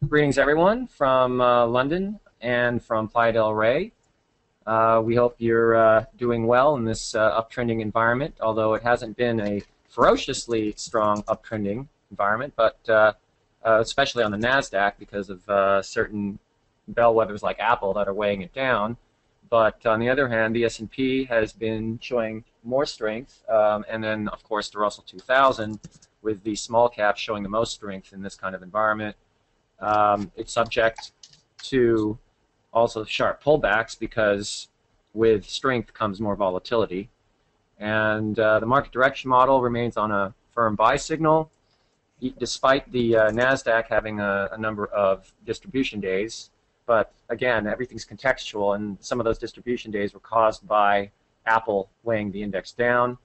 Greetings, everyone, from London and from Playa del Rey. We hope you're doing well in this uptrending environment, although it hasn't been a ferociously strong uptrending environment, but especially on the NASDAQ because of certain bellwethers like Apple that are weighing it down. But on the other hand, the S&P has been showing more strength, and then, of course, the Russell 2000 with the small caps showing the most strength in this kind of environment. It's subject to also sharp pullbacks because with strength comes more volatility. And the market direction model remains on a firm buy signal, despite the NASDAQ having a number of distribution days. But again, everything's contextual, and some of those distribution days were caused by Apple weighing the index down.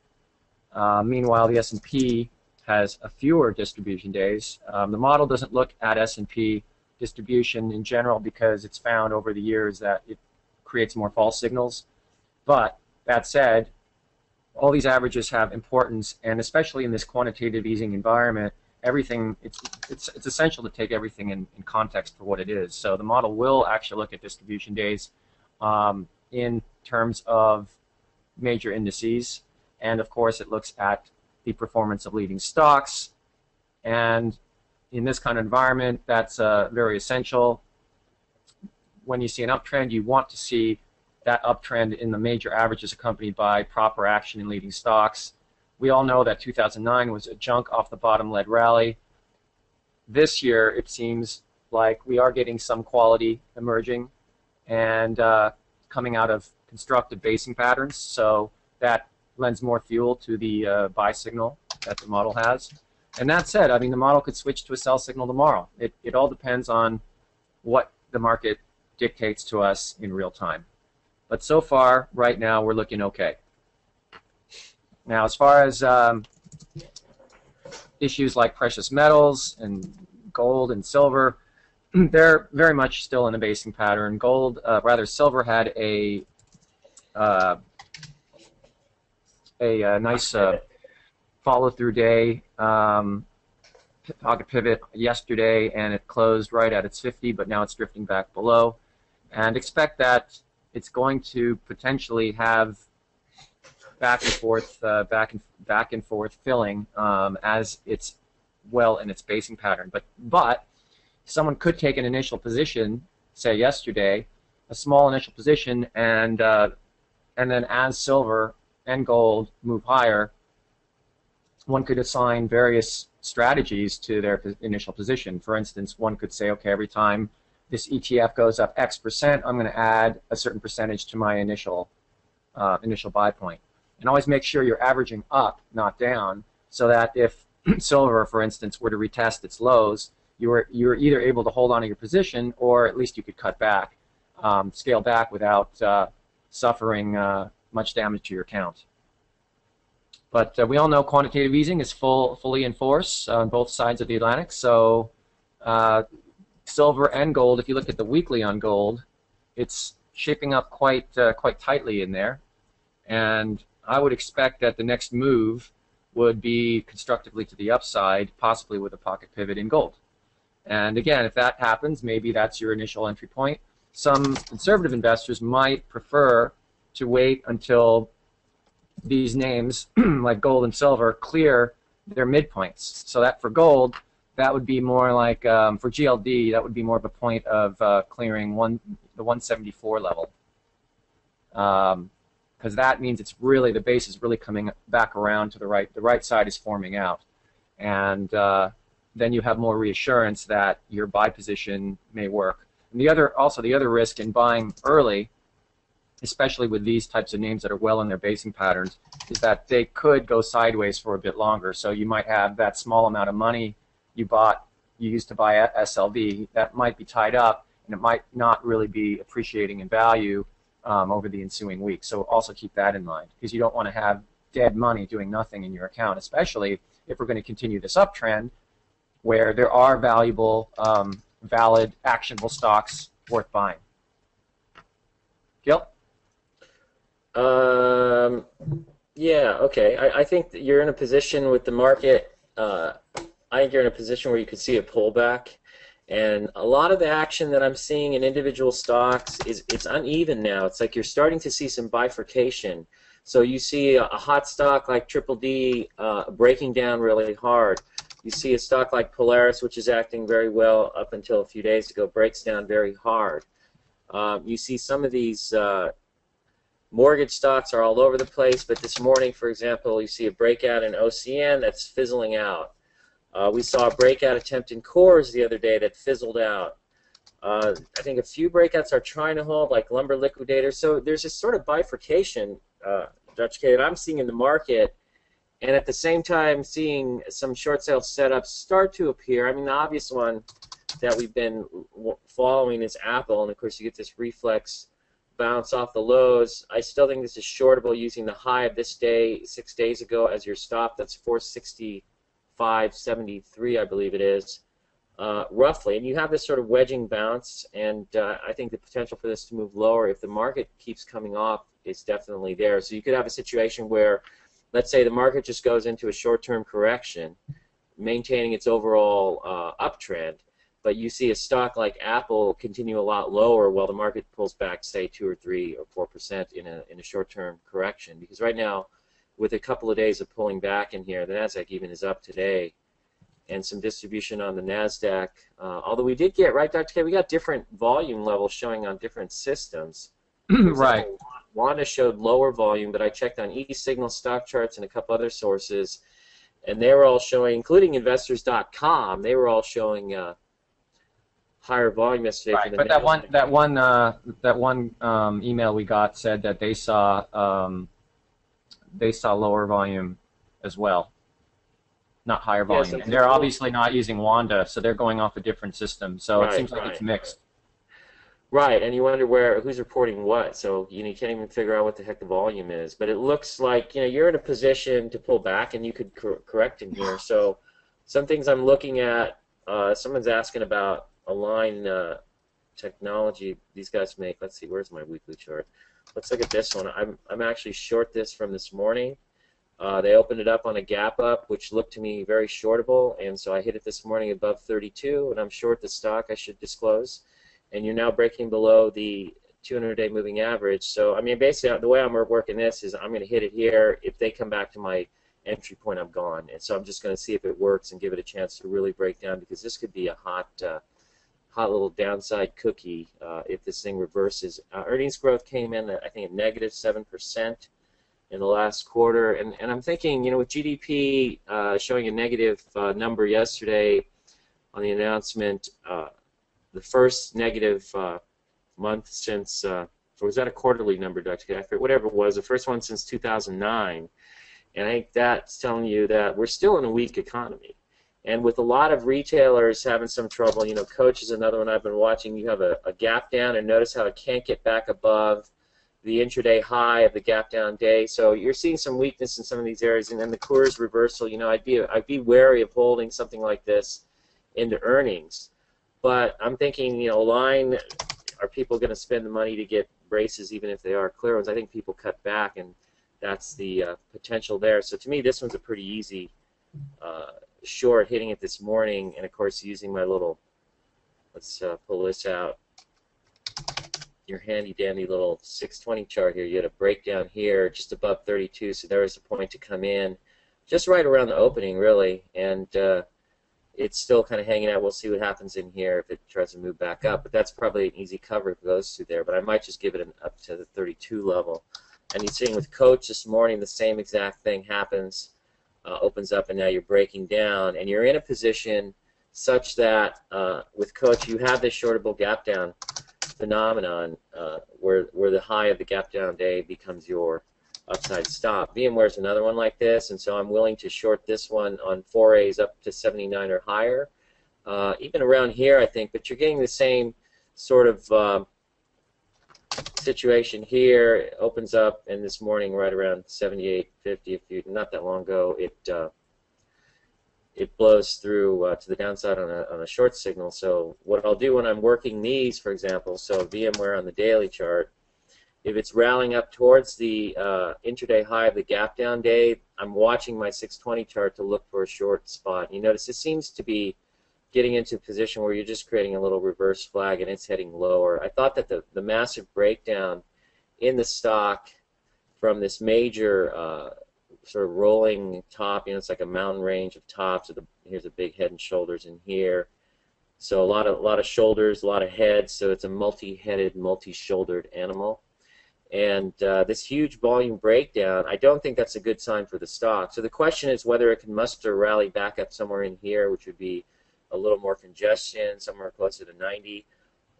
Meanwhile, the S&P has a fewer distribution days. The model doesn't look at S&P distribution in general because it's found over the years that it creates more false signals. But that said, all these averages have importance, and especially in this quantitative easing environment, everything it's essential to take everything in context for what it is. So the model will actually look at distribution days in terms of major indices, and of course it looks at the performance of leading stocks, and in this kind of environment that's very essential. When you see an uptrend, you want to see that uptrend in the major averages accompanied by proper action in leading stocks. We all know that 2009 was a junk off the bottom led rally. This year it seems like we are getting some quality emerging and coming out of constructive basing patterns, so that lends more fuel to the buy signal that the model has. And that said, I mean, the model could switch to a sell signal tomorrow. It all depends on what the market dictates to us in real time. But so far, right now, we're looking okay. Now, as far as issues like precious metals and gold and silver, they're very much still in a basing pattern. Silver had a nice follow-through day, pocket pivot yesterday, and it closed right at its 50, but now it's drifting back below. And expect that it's going to potentially have back and forth filling as it's well in its basing pattern. But someone could take an initial position, say yesterday, a small initial position, and then as silver and gold move higher, one could assign various strategies to their initial position. For instance, one could say, okay, every time this ETF goes up X%, I'm going to add a certain percentage to my initial buy point. And always make sure you're averaging up, not down, so that if silver, for instance, were to retest its lows, you're either able to hold on to your position, or at least you could cut back, scale back without suffering much damage to your account. But we all know quantitative easing is fully in force on both sides of the Atlantic. So silver and gold, if you look at the weekly on gold, it's shaping up quite tightly in there. And I would expect that the next move would be constructively to the upside, possibly with a pocket pivot in gold. And again, if that happens, maybe that's your initial entry point. Some conservative investors might prefer to wait until these names, like gold and silver, clear their midpoints. So that for gold, that would be more like, for GLD, that would be more of a point of clearing the 174 level. Because that means it's really, the base is really coming back around to the right. The right side is forming out. And then you have more reassurance that your buy position may work. And the other risk in buying early, especially with these types of names that are well in their basing patterns, is that they could go sideways for a bit longer. So you might have that small amount of money you used to buy SLV that might be tied up, and it might not really be appreciating in value over the ensuing week. So also keep that in mind, because you don't want to have dead money doing nothing in your account, especially if we're going to continue this uptrend where there are valuable, valid, actionable stocks worth buying. Gil? Yeah, okay. I think that you're in a position with the market. I think you're in a position where you could see a pullback, And a lot of the action that I'm seeing in individual stocks is it's uneven now. It's like you're starting to see some bifurcation. So you see a hot stock like Triple D breaking down really hard. You see a stock like Polaris, which is acting very well up until a few days ago, breaks down very hard. You see some of these mortgage stocks are all over the place, but this morning, for example, you see a breakout in OCN that's fizzling out. We saw a breakout attempt in Coors the other day that fizzled out. I think a few breakouts are trying to hold, like Lumber Liquidator. So there's this sort of bifurcation, Dr. K, that I'm seeing in the market, and at the same time seeing some short sale setups start to appear. I mean, the obvious one that we've been following is Apple, and of course you get this reflex bounce off the lows. I still think this is shortable using the high of this day 6 days ago as your stop. That's 465.73, I believe it is, roughly. And you have this sort of wedging bounce, and I think the potential for this to move lower if the market keeps coming off is definitely there. So you could have a situation where, let's say the market just goes into a short-term correction, maintaining its overall uptrend, but you see a stock like Apple continue a lot lower while the market pulls back, say, 2 or 3 or 4% in a short-term correction. Because right now, with a couple of days of pulling back in here, the Nasdaq even is up today, and some distribution on the Nasdaq. Although we did get, right, Dr. K, we got different volume levels showing on different systems. Right. Wanda showed lower volume, but I checked on eSignal stock charts and a couple other sources, and they were all showing, including Investors.com, they were all showing higher volume yesterday. Right, for the but that one email we got said that they saw lower volume as well, not higher volume. Yes, and they're obviously not using Wanda, so they're going off a different system. So it seems like it's mixed. Right, and you wonder who's reporting what. So you can't even figure out what the heck the volume is. But it looks like you're in a position to pull back, and you could correct in here. So some things I'm looking at. Someone's asking about Align Technology. These guys make. Let's see, where's my weekly chart? Let's look at this one. I'm actually short this from this morning. They opened it up on a gap up, which looked to me very shortable, and so I hit it this morning above 32, and I'm short the stock, I should disclose. And you're now breaking below the 200-day moving average. So, I mean, basically, the way I'm working this is I'm going to hit it here. If they come back to my entry point, I'm gone. And so I'm just going to see if it works and give it a chance to really break down, because this could be a hot little downside cookie if this thing reverses. Earnings growth came in, I think, at negative 7% in the last quarter. And I'm thinking, with GDP showing a negative number yesterday on the announcement, the first negative month since, or was that a quarterly number, Dr. K? Whatever it was, the first one since 2009. And I think that's telling you that we're still in a weak economy. And with a lot of retailers having some trouble, Coach is another one I've been watching. You have a gap down, and notice how it can't get back above the intraday high of the gap down day. So you're seeing some weakness in some of these areas. And then the Coors reversal, I'd be wary of holding something like this into earnings. But I'm thinking, Align, are people going to spend the money to get braces even if they are clear ones? I think people cut back, and that's the potential there. So to me, this one's a pretty easy short, hitting it this morning, and of course using my little, let's pull this out, your handy dandy little 620 chart here. You had a breakdown here just above 32, so there was a point to come in just right around the opening, really, and it's still kind of hanging out. We'll see what happens in here if it tries to move back up, but that's probably an easy cover if it goes through there. But I might just give it up to the 32 level. And you're seeing with Coach this morning, the same exact thing happens. Opens up, and now you're breaking down, and you're in a position such that with Coach you have this shortable gap down phenomenon where the high of the gap down day becomes your upside stop. VMware is another one like this, and so I'm willing to short this one on 4As up to 79 or higher, even around here, I think. But you're getting the same sort of situation here. It opens up, and this morning right around 78.50, not that long ago, it blows through to the downside on a short signal. So what I'll do when I'm working these, for example, so VMware on the daily chart, if it's rallying up towards the intraday high of the gap down day, I'm watching my 620 chart to look for a short spot. You notice it seems to be getting into a position where you're just creating a little reverse flag and it's heading lower. I thought that the massive breakdown in the stock from this major sort of rolling top, it's like a mountain range of tops. Here's a big head and shoulders in here. So a lot of shoulders, a lot of heads. So it's a multi-headed, multi-shouldered animal. And this huge volume breakdown, I don't think that's a good sign for the stock. So the question is whether it can muster a rally back up somewhere in here, which would be a little more congestion, somewhere closer to 90,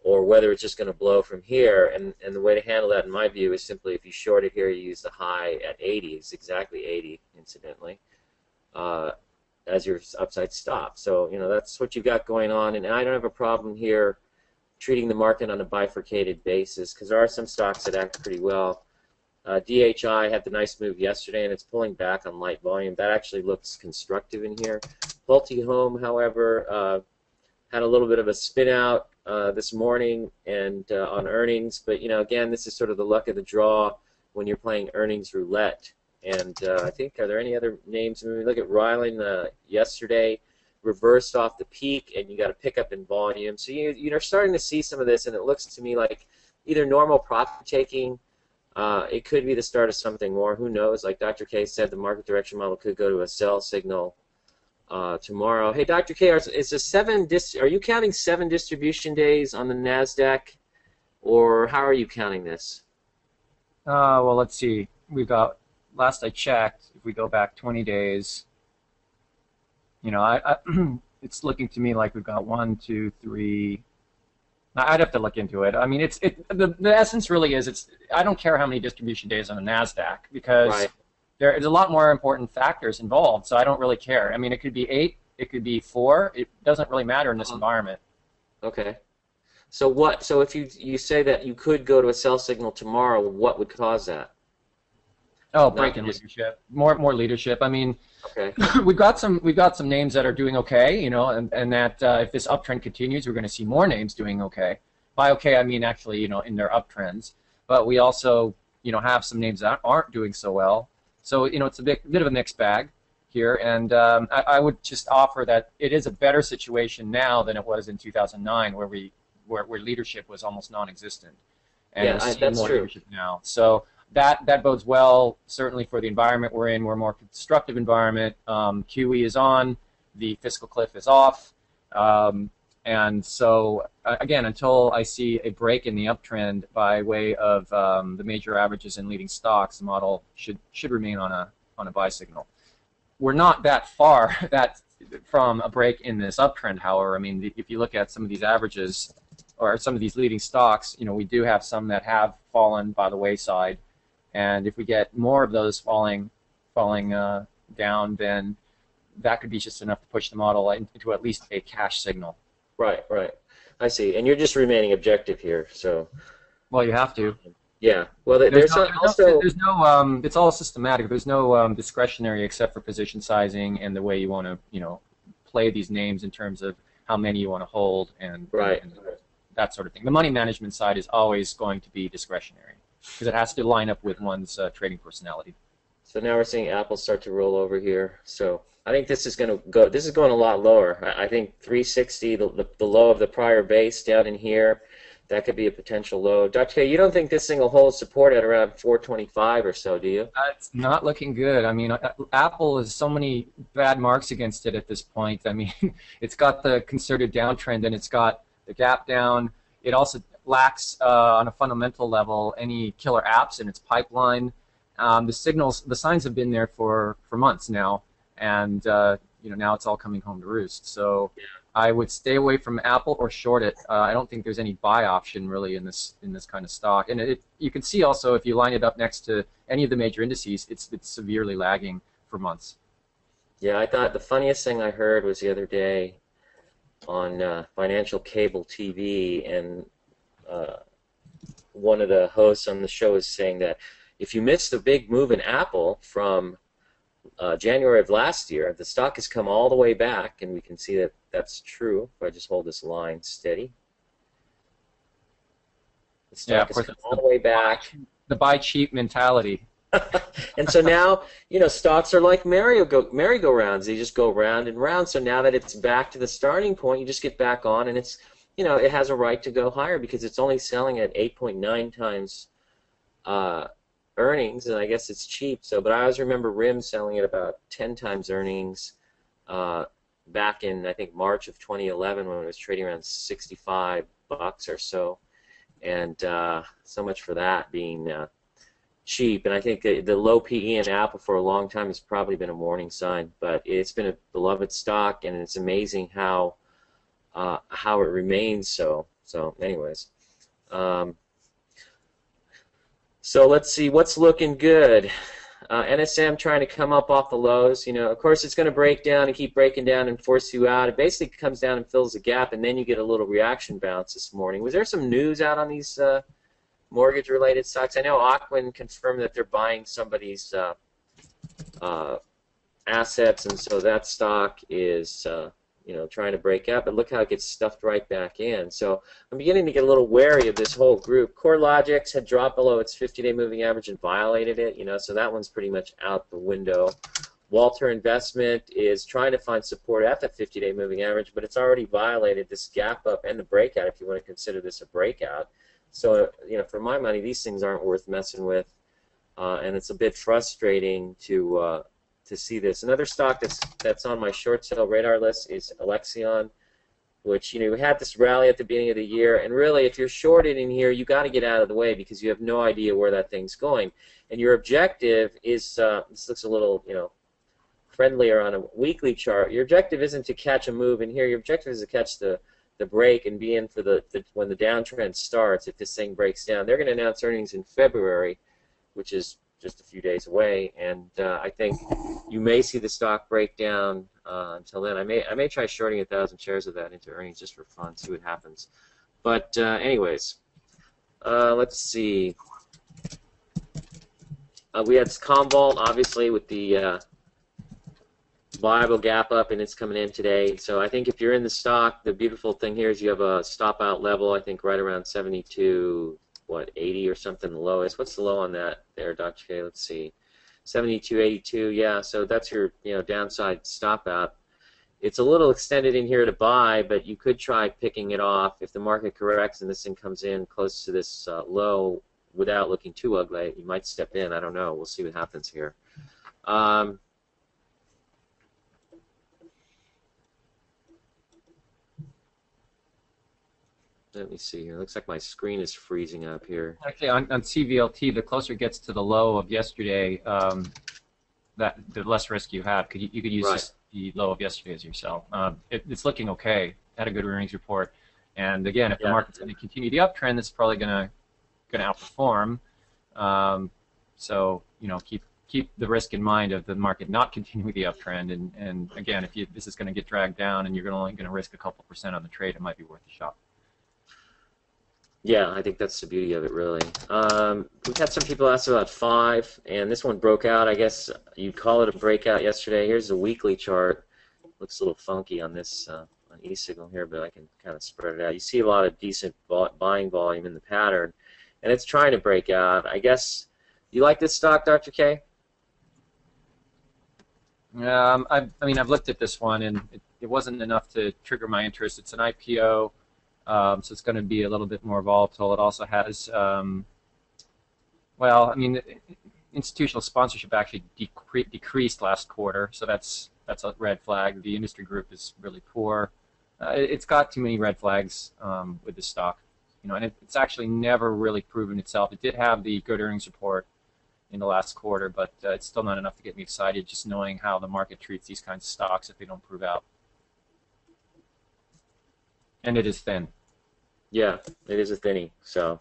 or whether it's just going to blow from here. And the way to handle that, in my view, is simply if you short it here, you use the high at 80. It's exactly 80, incidentally, as your upside stop. So, that's what you've got going on. And I don't have a problem here treating the market on a bifurcated basis because there are some stocks that act pretty well. DHI had the nice move yesterday, and it's pulling back on light volume. That actually looks constructive in here. Pulte Home, however, had a little bit of a spin out this morning and on earnings, but again, this is sort of the luck of the draw when you're playing earnings roulette. And I think, are there any other names? When we look at Ryland yesterday, reversed off the peak, and you got a pickup in volume. So you're starting to see some of this, and it looks to me like either normal profit taking. It could be the start of something more. Who knows? Like Dr. K said, the market direction model could go to a sell signal tomorrow. Hey, Dr. K, are you counting 7 distribution days on the NASDAQ, or how are you counting this? Well, let's see. We've got, last I checked, if we go back 20 days, it's looking to me like we've got 1, 2, 3. I'd have to look into it. I mean, the essence really is I don't care how many distribution days on the NASDAQ because Right. there's a lot more important factors involved, so I don't really care. I mean, it could be 8, it could be 4. It doesn't really matter in this environment. Okay. So if you say that you could go to a sell signal tomorrow, what would cause that? Oh, break in leadership. More leadership. I mean, Okay. we've got some names that are doing okay, and that if this uptrend continues, we're going to see more names doing okay. By okay, I mean actually, in their uptrends. But we also, have some names that aren't doing so well. So, it's a bit of a mixed bag here, and I would just offer that it is a better situation now than it was in 2009, where leadership was almost non-existent, and Yeah, we're seeing that's more true. leadership now. So that bodes well, certainly for the environment we're in. We're a more constructive environment. QE is on, the fiscal cliff is off, and so again, until I see a break in the uptrend by way of the major averages and leading stocks, the model should remain on a buy signal. We're not that far from a break in this uptrend, however. I mean, if you look at some of these averages or some of these leading stocks, we do have some that have fallen by the wayside. And if we get more of those falling down, then that could be just enough to push the model into at least a cash signal. Right. I see. And you're just remaining objective here. So. Well, you have to. Yeah. Well, there's also. It's all systematic. There's no discretionary except for position sizing and the way you want to, play these names in terms of how many you want to hold and that sort of thing. The money management side is always going to be discretionary because it has to line up with one's trading personality. So now we're seeing Apple start to roll over here. So I think this is going to go. This is going a lot lower. I think 360, the low of the prior base down in here, that could be a potential low. Dr. K, you don't think this thing will hold support at around 425 or so, do you? It's not looking good. I mean, Apple has so many bad marks against it at this point. I mean, it's got the concerted downtrend and it's got the gap down. It also lacks, on a fundamental level, any killer apps in its pipeline. The signs have been there for months now, and now it's all coming home to roost. So yeah. I would stay away from Apple or short it. I don't think there's any buy option really in this kind of stock. And you can see also if you line it up next to any of the major indices, it's severely lagging for months. Yeah, I thought the funniest thing I heard was the other day on financial cable TV, and one of the hosts on the show is saying that if you missed the big move in Apple from January of last year, the stock has come all the way back, and we can see that that's true. If I just hold this line steady, the stock has come all the way back. The buy cheap mentality. And so now, stocks are like merry-go-rounds. They just go round and round. So now that it's back to the starting point, you just get back on, and it has a right to go higher because it's only selling at 8.9 times earnings, and I guess it's cheap. But I always remember RIM selling at about 10 times earnings back in, I think, March of 2011 when it was trading around $65 or so. And so much for that being cheap. And I think the low PE in Apple for a long time has probably been a warning sign. But it's been a beloved stock, and it's amazing how it remains so. So, anyways, so let's see what's looking good. NSM trying to come up off the lows. Of course, it's going to break down and keep breaking down and force you out. It basically comes down and fills the gap, and then you get a little reaction bounce this morning. Was there some news out on these mortgage-related stocks? I know Ocwen confirmed that they're buying somebody's assets, and so that stock is trying to break out. But look how it gets stuffed right back in. So I'm beginning to get a little wary of this whole group. CoreLogix had dropped below its 50-day moving average and violated it. So that one's pretty much out the window. Walter Investment is trying to find support at that 50-day moving average, but it's already violated this gap up and the breakout, if you want to consider this a breakout. So, for my money, these things aren't worth messing with, and it's a bit frustrating to see this. Another stock that's on my short sale radar list is Alexion, which we had this rally at the beginning of the year, and really, if you're shorted in here, you got to get out of the way because you have no idea where that thing's going. And your objective is this looks a little friendlier on a weekly chart. Your objective isn't to catch a move in here. Your objective is to catch the break and be in for when the downtrend starts. If this thing breaks down, they're going to announce earnings in February, which is just a few days away, and I think you may see the stock break down until then. I may try shorting 1,000 shares of that into earnings just for fun, see what happens. But anyways, let's see. We had Commvault, obviously, with the viable gap up, and it's coming in today. So I think if you're in the stock, the beautiful thing here is you have a stop out level, I think right around 72, 80 or something, the lowest. What's the low on that there, Dr. K? Let's see. 72.82, yeah, so that's your downside stop out. It's a little extended in here to buy, but you could try picking it off. If the market corrects and this thing comes in close to this low without looking too ugly, you might step in. I don't know. We'll see what happens here. Let me see here. Looks like my screen is freezing up here. Actually, on CVLT, the closer it gets to the low of yesterday, the less risk you have. You could use the low of yesterday as your sell. It's looking okay. Had a good earnings report, and again, if the market's going to continue the uptrend, it's probably going to outperform. So keep the risk in mind of the market not continuing the uptrend. And again, if this is going to get dragged down and you're only going to risk a couple % on the trade, it might be worth a shot. Yeah, I think that's the beauty of it, really. We've had some people ask about 5, and this one broke out. I guess you'd call it a breakout yesterday. Here's the weekly chart. Looks a little funky on this on E-signal here, but I can kind of spread it out. You see a lot of decent buying volume in the pattern, and it's trying to break out. I guess, you like this stock, Dr. K? I mean, I've looked at this one, and it wasn't enough to trigger my interest. It's an IPO. So it's going to be a little bit more volatile. It also has, institutional sponsorship actually decreased last quarter, so that's a red flag. The industry group is really poor. It's got too many red flags with the stock, and it's actually never really proven itself. It did have the good earnings report in the last quarter, but it's still not enough to get me excited just knowing how the market treats these kinds of stocks if they don't prove out. And it is thin. Yeah, it is a thinny. So,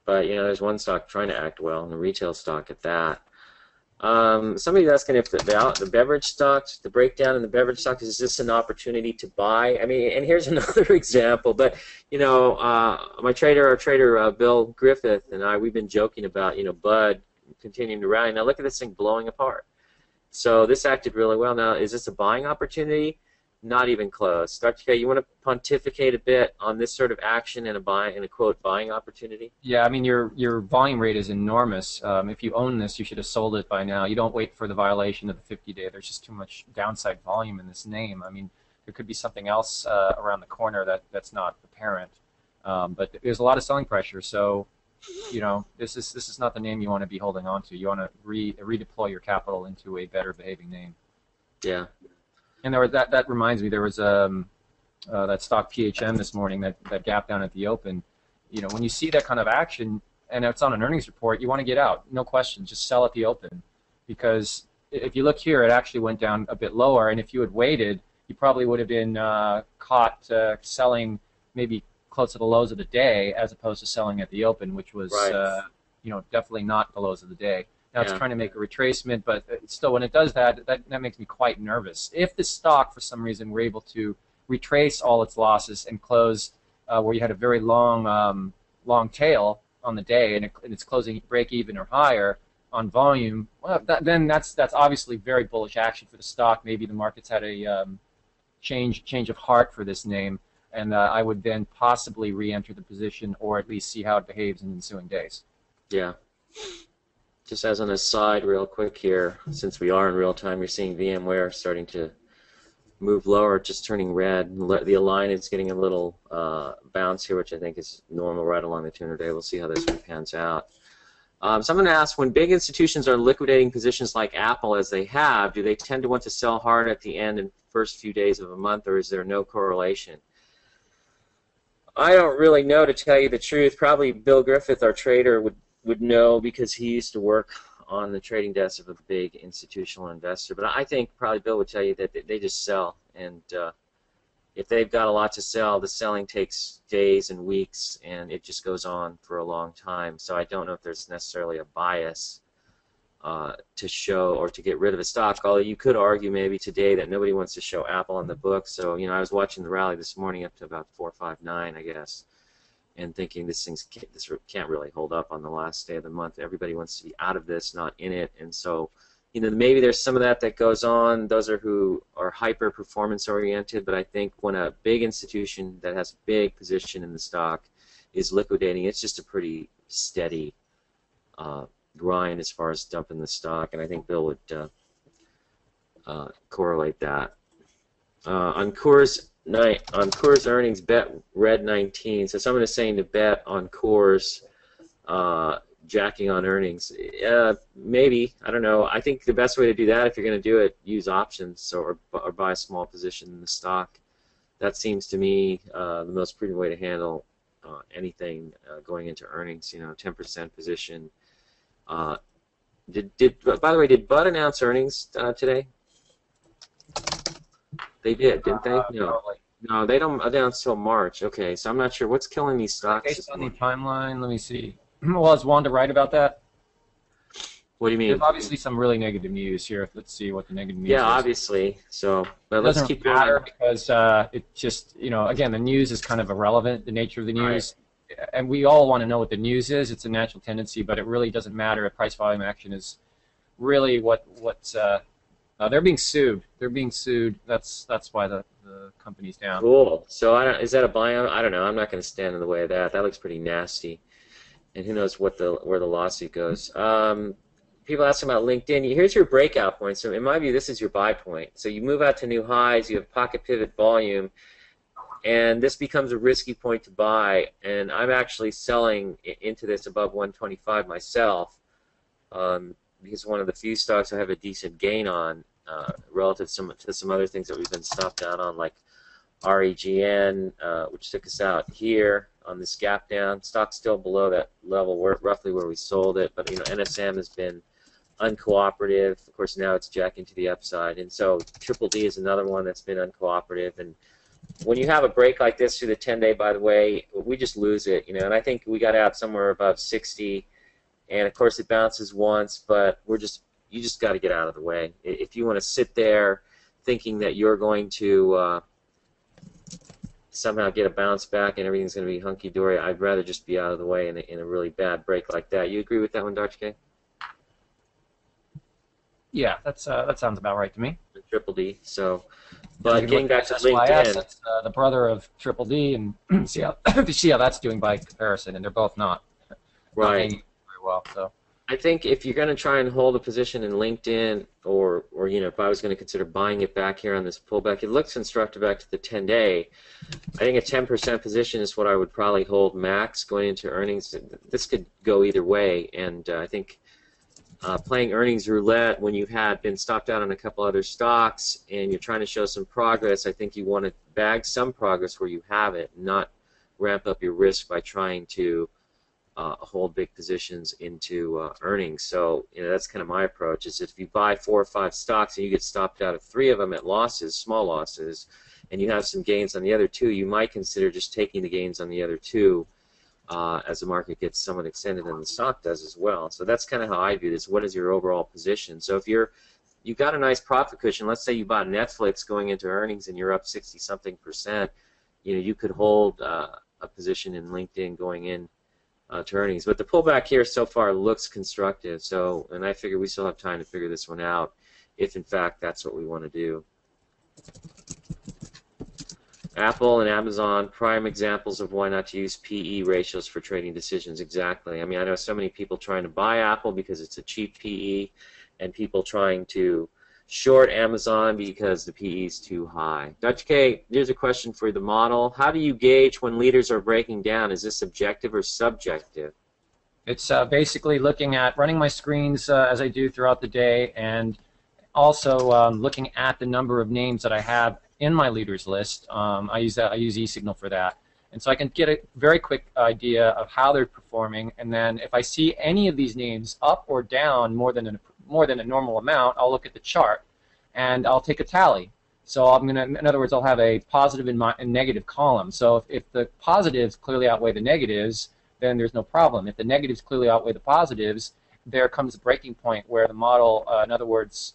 but there's one stock trying to act well, and the retail stock at that. Somebody's asking if the beverage stocks, the breakdown in the beverage stocks, is this an opportunity to buy? I mean, and here's another example. But our trader Bill Griffith and I, we've been joking about Bud continuing to rally. Now look at this thing blowing apart. So this acted really well. Now, is this a buying opportunity? Not even close. Dr. K, you want to pontificate a bit on this sort of action and a quote buying opportunity? Yeah, I mean your volume rate is enormous. If you own this, you should have sold it by now. You don't wait for the violation of the 50-day. There's just too much downside volume in this name. I mean, there could be something else around the corner that's not apparent. But there's a lot of selling pressure. So, this is not the name you want to be holding on to. You want to redeploy your capital into a better behaving name. Yeah. And that reminds me, there was that stock PHM this morning that gap down at the open. When you see that kind of action and it's on an earnings report, you want to get out. No question, just sell at the open, because if you look here, it actually went down a bit lower. And if you had waited, you probably would have been caught selling maybe close to the lows of the day, as opposed to selling at the open, which was definitely not the lows of the day. Now it's trying to make a retracement, but still, when it does that makes me quite nervous. If the stock, for some reason, were able to retrace all its losses and close where you had a very long tail on the day, and it's closing break even or higher on volume, well, then that's obviously very bullish action for the stock. Maybe the market's had a change of heart for this name, and I would then possibly re-enter the position, or at least see how it behaves in ensuing days. Yeah. Just as an aside real quick here, since we are in real time, you're seeing VMware starting to move lower, just turning red. The line is getting a little bounce here, which I think is normal right along the 200-day. We'll see how this one pans out. Someone asked, when big institutions are liquidating positions like Apple, as they have, do they tend to want to sell hard at the end and first few days of a month, or is there no correlation? I don't really know, to tell you the truth. Probably Bill Griffith, our trader, would know, because he used to work on the trading desk of a big institutional investor. But I think probably Bill would tell you that they just sell, and if they've got a lot to sell, the selling takes days and weeks, and it just goes on for a long time. So I don't know if there's necessarily a bias to show or to get rid of a stock, although you could argue maybe today that nobody wants to show Apple on the book. So, I was watching the rally this morning up to about 459, I guess, and thinking this can't really hold up on the last day of the month. Everybody wants to be out of this, not in it. And so, maybe there's some of that goes on. Those are who are hyper performance oriented, but I think when a big institution that has a big position in the stock is liquidating, it's just a pretty steady grind as far as dumping the stock, and I think Bill would correlate that. On Coors earnings, bet red 19. So someone is saying to bet on Coors jacking on earnings. Maybe, I don't know. I think the best way to do that, if you're going to do it, use options or buy a small position in the stock. That seems to me the most prudent way to handle anything going into earnings. 10% position. By the way, did Bud announce earnings today? They did, didn't they? No, they don't announce till March. Okay, so I'm not sure what's killing these stocks. Based on the timeline, let me see. Well, is Wanda right about that? What do you mean? There's obviously some really negative news here. Let's see what the negative news is. Yeah, obviously. So, but let's keep going. It doesn't matter because it just, again, the news is kind of irrelevant, the nature of the news. Right. And we all want to know what the news is. It's a natural tendency, but it really doesn't matter. A price volume action is really what's they're being sued. They're being sued. That's why the company's down. Cool. So is that a buy-on? I don't know. I'm not going to stand in the way of that. That looks pretty nasty. And who knows where the lawsuit goes. People ask about LinkedIn. Here's your breakout point. So in my view, this is your buy point. So you move out to new highs. You have pocket pivot volume. And this becomes a risky point to buy. And I'm actually selling into this above 125 myself. Because one of the few stocks I have a decent gain on relative to some other things that we've been stopped out on, like REGN, which took us out here on this gap down. Stock's still below that level, roughly where we sold it, but NSM has been uncooperative. Of course, now it's jacking to the upside, and so Triple D is another one that's been uncooperative. And when you have a break like this through the 10-day, by the way, we just lose it, And I think we got out somewhere above 60. And of course it bounces once, but you just got to get out of the way. If you want to sit there thinking that you're going to somehow get a bounce back and everything's going to be hunky-dory, I'd rather just be out of the way in a really bad break like that. You agree with that one, Dr. K? Yeah, that sounds about right to me. Triple D. So And we But can look getting back at to SYS, LinkedIn, that's the brother of Triple D, and see how that's doing by comparison. And they're both not right. hanging very well. So I think if you're going to try and hold a position in LinkedIn, or if I was going to consider buying it back here on this pullback, it looks constructive back to the 10-day. I think a 10% position is what I would probably hold max going into earnings. This could go either way, and I think playing earnings roulette when you had been stopped out on a couple other stocks and you're trying to show some progress, I think you want to bag some progress where you have it, not ramp up your risk by trying to hold big positions into earnings. So that's kind of my approach. Is if you buy 4 or 5 stocks and you get stopped out of 3 of them at losses, small losses, and you have some gains on the other 2, you might consider just taking the gains on the other 2 as the market gets somewhat extended, and the stock does as well. So that's kind of how I view this. What is your overall position? So if you've got a nice profit cushion, let's say you bought Netflix going into earnings and you're up 60-something%, you could hold a position in LinkedIn going in to earnings. But the pullback here so far looks constructive. So, and I figure we still have time to figure this one out if in fact that's what we want to do. Apple and Amazon, prime examples of why not to use PE ratios for trading decisions. Exactly. I mean, I know so many people trying to buy Apple because it's a cheap PE, and people trying to short Amazon because the PE is too high. Dutch K, here's a question for the model. How do you gauge when leaders are breaking down? Is this objective or subjective? it's basically looking at running my screens as I do throughout the day, and also looking at the number of names that I have in my leaders list. I use eSignal for that, and so I can get a very quick idea of how they're performing. And then if I see any of these names up or down more than a normal amount, I'll look at the chart and I'll take a tally. So in other words, I'll have a positive and negative column. So if the positives clearly outweigh the negatives, then there's no problem. If the negatives clearly outweigh the positives, there comes a breaking point where the model, in other words,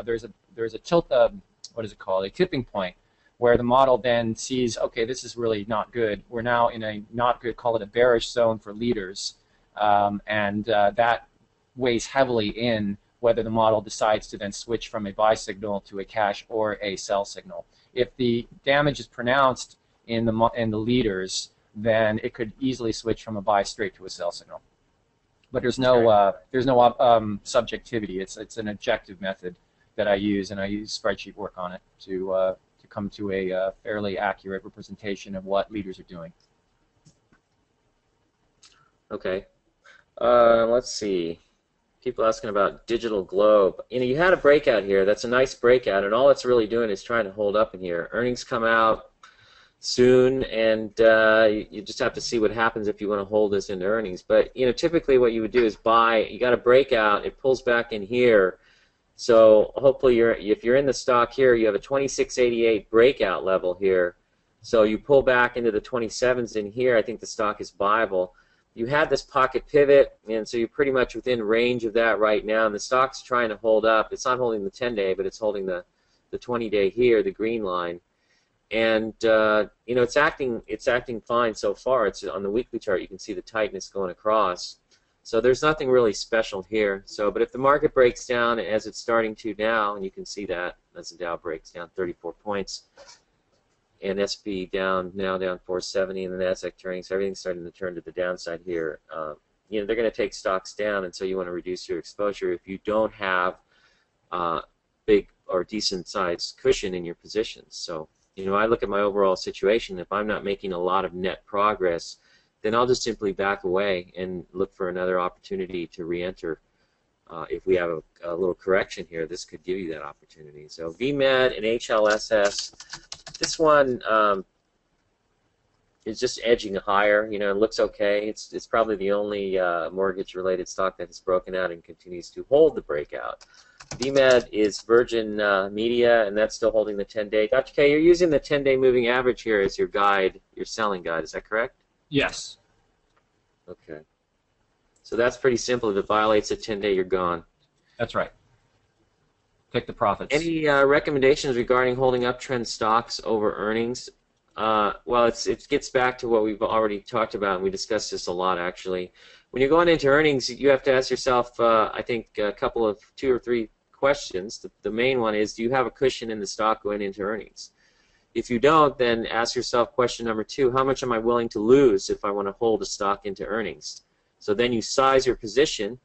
there's a tilt. What is it called? A tipping point, where the model then sees, okay, this is really not good. We're now in a not good, call it a bearish zone for leaders, and that weighs heavily in whether the model decides to then switch from a buy signal to a cash or a sell signal. If the damage is pronounced in the leaders, then it could easily switch from a buy straight to a sell signal. But there's no subjectivity. It's an objective method that I use, and I use spreadsheet work on it to come to a fairly accurate representation of what leaders are doing. Okay. Let's see. People asking about Digital Globe. You had a breakout here. That's a nice breakout, and all it's really doing is trying to hold up in here. Earnings come out soon, and you just have to see what happens if you want to hold this into earnings. But typically what you would do is buy. You got a breakout. It pulls back in here. So hopefully if you're in the stock here, you have a 2688 breakout level here. So you pull back into the 27s in here. I think the stock is viable. You had this pocket pivot, and so you're pretty much within range of that right now. And the stock's trying to hold up. It's not holding the 10-day, but it's holding the 20-day here, the green line. And it's acting fine so far. It's on the weekly chart. You can see the tightness going across. So there's nothing really special here. But if the market breaks down as it's starting to now, and you can see that as the Dow breaks down 34 points, and SP down 470, and the Nasdaq turning, so everything's starting to turn to the downside here. They're going to take stocks down, and so you want to reduce your exposure if you don't have big or decent sized cushion in your positions. So I look at my overall situation. If I'm not making a lot of net progress, then I'll just simply back away and look for another opportunity to re-enter. If we have a little correction here, this could give you that opportunity. So VMed and HLSS, this one is just edging higher. It looks okay. It's probably the only mortgage-related stock that has broken out and continues to hold the breakout. VMed is Virgin Media, and that's still holding the 10-day. Dr. K, you're using the 10-day moving average here as your guide, your selling guide. Is that correct? Yes. Okay. So that's pretty simple. If it violates a 10-day, you're gone. That's right. Take the profits. Any recommendations regarding holding uptrend stocks over earnings? Well, it gets back to what we've already talked about, and we discussed this a lot, actually. When you're going into earnings, you have to ask yourself, I think, 2 or 3 questions. The main one is, do you have a cushion in the stock going into earnings? If you don't, then ask yourself question number 2, how much am I willing to lose if I want to hold a stock into earnings? So then you size your position,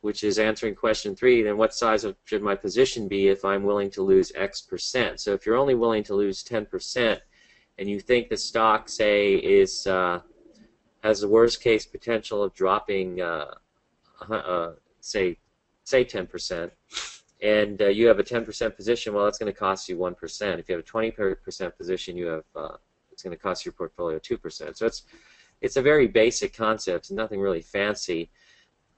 which is answering question 3, then what size should my position be if I'm willing to lose X percent? So if you're only willing to lose 10% and you think the stock, say, has the worst case potential of dropping, say 10%, and you have a 10% position, well, that's going to cost you 1%. If you have a 20% position, it's going to cost your portfolio 2%. So it's a very basic concept, nothing really fancy.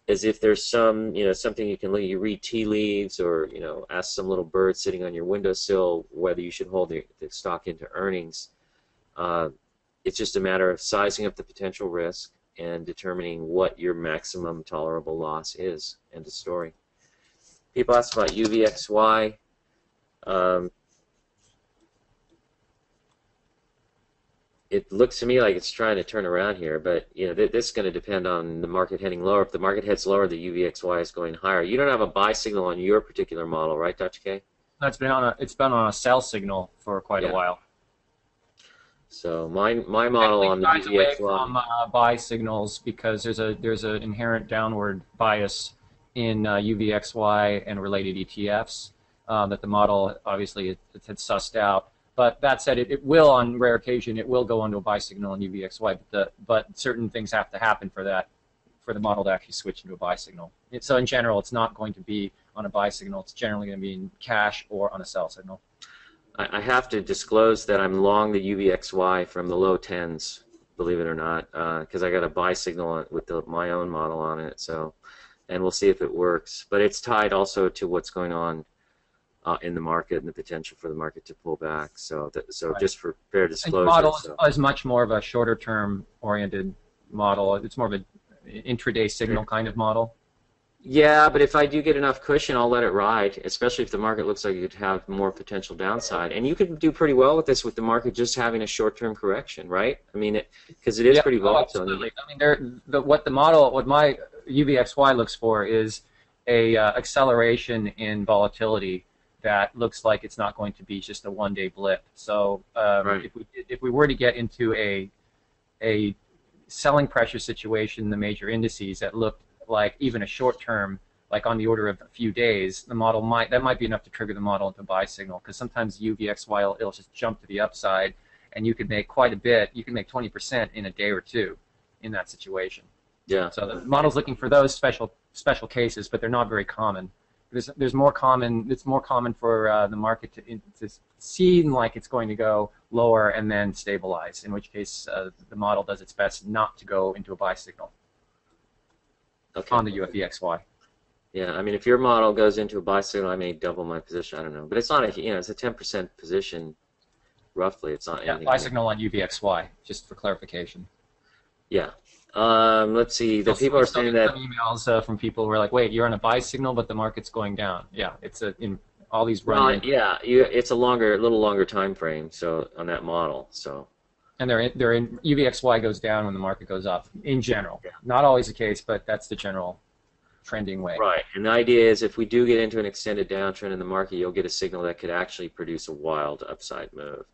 As if there's something you can you read tea leaves, or ask some little bird sitting on your windowsill whether you should hold the stock into earnings. It's just a matter of sizing up the potential risk and determining what your maximum tolerable loss is. End of story. People ask about UVXY. It looks to me like it's trying to turn around here, but this is going to depend on the market heading lower. If the market heads lower, the UVXY is going higher. You don't have a buy signal on your particular model, right, Dr. K? No, it's been on a sell signal for quite a while. So my model on the UVXY away from buy signals, because there's an inherent downward bias in UVXY and related ETFs that the model obviously it had sussed out. But that said, it will, on rare occasion, it will go onto a buy signal in UVXY. But certain things have to happen for the model to actually switch into a buy signal. So in general, it's not going to be on a buy signal. It's generally going to be in cash or on a sell signal. I have to disclose that I'm long the UVXY from the low 10s, believe it or not, because I got a buy signal with my own model on it. So, and we'll see if it works. But it's tied also to what's going on in the market and the potential for the market to pull back. So, right. Just for fair disclosure. And the model is much more of a shorter-term oriented model. It's more of an intraday signal kind of model. Yeah, but if I do get enough cushion, I'll let it ride, especially if the market looks like it could have more potential downside. And you could do pretty well with this with the market just having a short-term correction, right? I mean, because it is pretty volatile. Absolutely. I mean, what my UVXY looks for is a acceleration in volatility that looks like it's not going to be just a one-day blip. So right. if we were to get into a selling pressure situation in the major indices that looked like even a short term, like on the order of a few days, that might be enough to trigger the model into a buy signal, because sometimes UVXY will just jump to the upside, and you could make quite a bit. You can make 20% in a day or two in that situation. Yeah. So the model's looking for those special cases, but they're not very common. There's more common. It's more common for the market to seem like it's going to go lower and then stabilize. In which case, the model does its best not to go into a buy signal. Okay. On the UVXY. Yeah, I mean, if your model goes into a buy signal, I may double my position. I don't know, but it's not it's a 10% position, roughly. It's not anything. Buy signal on UVXY, just for clarification. Yeah. Let's see. The people are saying that some emails from people who are like, "Wait, you're on a buy signal, but the market's going down." Yeah, it's in all these running. Well, yeah, it's a little longer time frame. So on that model, so. And they're in UVXY goes down when the market goes up. In general, not always the case, but that's the general trending way. Right. And the idea is, if we do get into an extended downtrend in the market, you'll get a signal that could actually produce a wild upside move.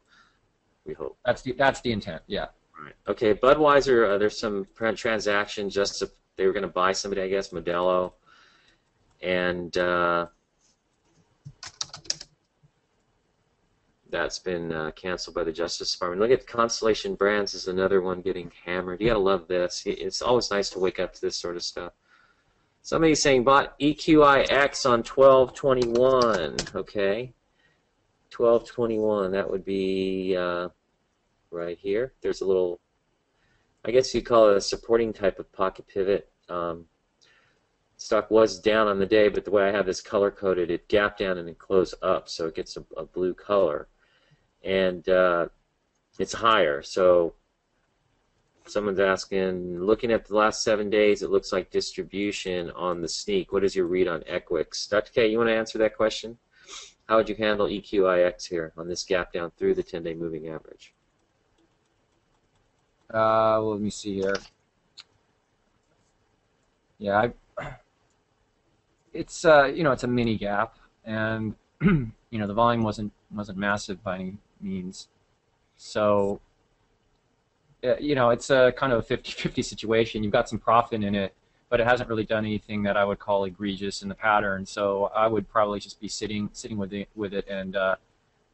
We hope. That's the intent. Yeah. Right. Okay, Budweiser, there's some transaction they were going to buy somebody, I guess, Modelo, and that's been canceled by the Justice Department. Look at Constellation Brands is another one getting hammered. You got to love this. It's always nice to wake up to this sort of stuff. Somebody's saying bought EQIX on 12/21. Okay, 12/21. That would be right here. There's a little, I guess you'd call it a supporting type of pocket pivot. Stock was down on the day, but the way I have this color coded, it gapped down and it closed up, so it gets a blue color, and it's higher. So someone's asking, looking at the last 7 days, it looks like distribution on the sneak. What is your read on Equix? Dr. K, you want to answer that question? How would you handle EQIX here on this gap down through the 10-day moving average? Well, let me see here. Yeah, it's it's a mini gap, and the volume wasn't massive by any means. So it's a kind of a 50-50 situation. You've got some profit in it, but it hasn't really done anything that I would call egregious in the pattern. So I would probably just be sitting with it, and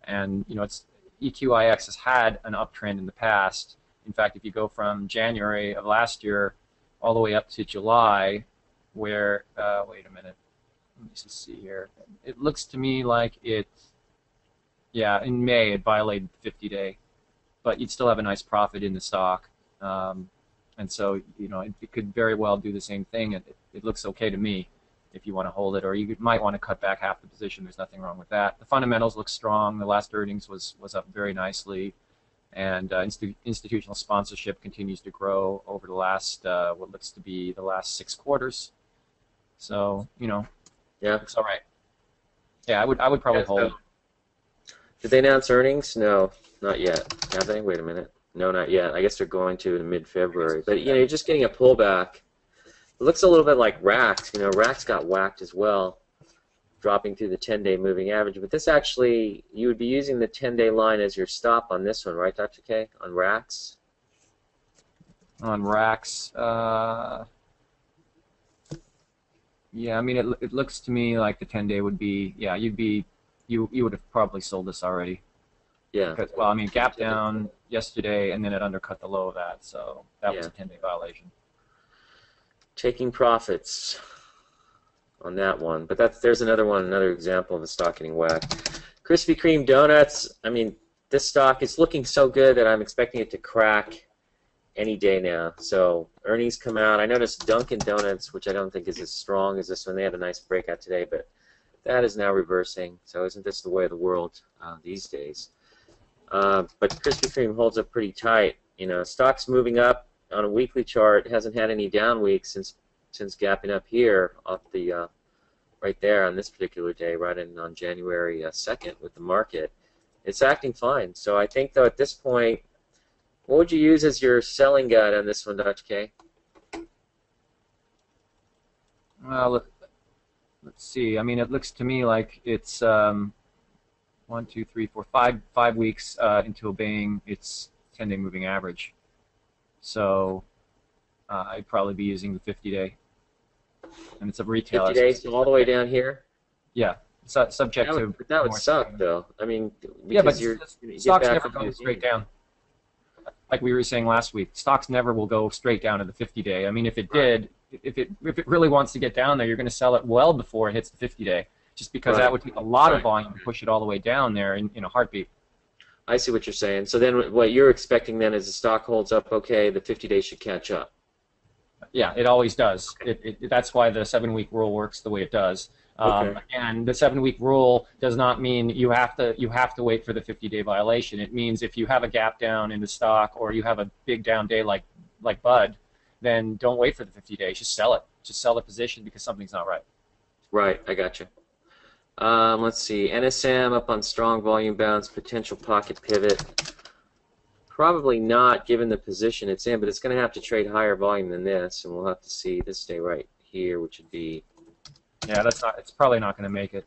it's EQIX has had an uptrend in the past. In fact, if you go from January of last year all the way up to July, where wait a minute, let me just see here. It looks to me like in May it violated the 50-day, but you'd still have a nice profit in the stock. And so, it could very well do the same thing. It looks okay to me if you want to hold it, or you might want to cut back half the position. There's nothing wrong with that. The fundamentals look strong. The last earnings was up very nicely, and institutional sponsorship continues to grow over the last what looks to be the last 6 quarters. So, it's all right. Yeah, I would probably hold. Did they announce earnings? No, not yet. Have they? Wait a minute. No, not yet. I guess they're going to in mid-February. But you're just getting a pullback. It looks a little bit like RACS. RACS got whacked as well, dropping through the 10-day moving average. But this actually, you would be using the 10-day line as your stop on this one, right, Dr. K? On RACS? On RACS, yeah. I mean, it looks to me like the 10-day would be, you would have probably sold this already. Yeah. Because, well, I mean, gap down yesterday, and then it undercut the low of that, so that was a 10-day violation. Taking profits on that one, but there's another example of the stock getting whacked. Krispy Kreme donuts. I mean, this stock is looking so good that I'm expecting it to crack any day now. So earnings come out. I noticed Dunkin' Donuts, which I don't think is as strong as this one. They had a nice breakout today, but that is now reversing. So isn't this the way of the world these days? But Krispy Kreme holds up pretty tight. Stock's moving up on a weekly chart. It hasn't had any down weeks since gapping up here off the right there on this particular day, right on January 2nd with the market. It's acting fine. So I think, though, at this point, what would you use as your selling guide on this one, Dr. K? Well, let's see. I mean, it looks to me like it's 1, 2, 3, 4, 5 weeks into obeying its 10-day moving average. So I'd probably be using the 50-day, and it's a retail. 50 days, so all the way down here. Yeah, subject to. That would suck, though. I mean, but stocks never go straight down. Like we were saying last week, stocks never will go straight down to the 50-day. I mean, if it did, if it really wants to get down there, you're going to sell it well before it hits the 50-day, just because that would take a lot of volume to push it all the way down there in a heartbeat. I see what you're saying. So then what you're expecting then is the stock holds up okay, the 50 days should catch up. Yeah, it always does. That's why the 7-week rule works the way it does. And the 7-week rule does not mean you have to wait for the 50-day violation. It means if you have a gap down in the stock or you have a big down day like Bud, then don't wait for the 50 days. Just sell it. Just sell the position because something's not right. Right, I got you. Let's see. NSM up on strong volume bounce, potential pocket pivot. Probably not given the position it's in, but it's going to have to trade higher volume than this, and we'll have to see this stay right here, which would be. Yeah, it's probably not going to make it.